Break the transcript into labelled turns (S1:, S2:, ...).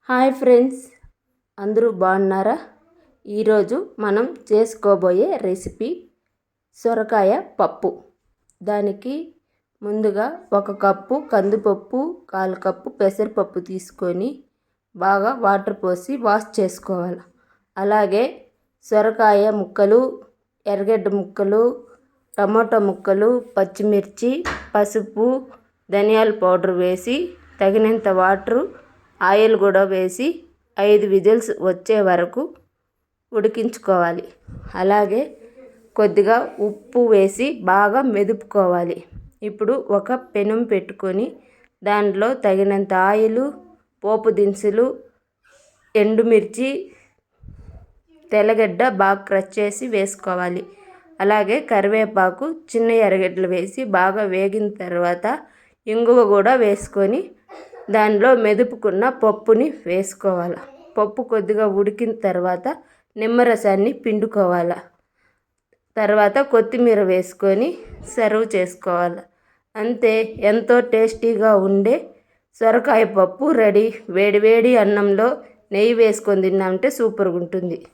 S1: Hi friends, అందరూ బాగున్నారా? ఈరోజు మనం చేసుకోబోయే రెసిపీ సొరకాయ పప్పు. దానికి ముందుగా 1 కప్పు కందిపప్పు, 1/4 కప్పు పెసరపప్పు తీసుకొని బాగా వాటర్ పోసి వాష్ చేసుకోవాలి. అలాగే సొరకాయ ముక్కలు, ఎర్రగడ్డ ముక్కలు, టమాటో ముక్కలు, పచ్చిమిర్చి, పసుపు, ధనియాల పౌడర్ వేసి తగినంత వాటరు, ఆయిల్ కూడా వేసి 5 విజిల్స్ వచ్చే వరకు ఉడికించుకోవాలి. అలాగే కొద్దిగా ఉప్పు వేసి బాగా మెదుపుకోవాలి. ఇప్పుడు ఒక పెనం పెట్టుకొని దాంట్లో తగినంత ఆయిల్, పోపు దినుసులు, ఎండుమిర్చి, తెల్లగడ్డ బాగా క్రష్ చేసి వేసుకోవాలి. అలాగే కరివేపాకు, చిన్న ఎర్రగడ్డలు వేసి బాగా వేగిన తర్వాత ఇంగువ కూడా వేసుకొని దానిలో మెదుపుకున్న పప్పుని వేసుకోవాలి. పప్పు కొద్దిగా ఉడికిన తర్వాత నిమ్మరసాన్ని పిండుకోవాలి. తర్వాత కొత్తిమీర వేసుకొని సర్వ్ చేసుకోవాలి. అంతే, ఎంతో టేస్టీగా ఉండే సొరకాయ పప్పు రెడీ. వేడివేడి అన్నంలో నెయ్యి వేసుకొని తిన్నామంటే సూపర్గా ఉంటుంది.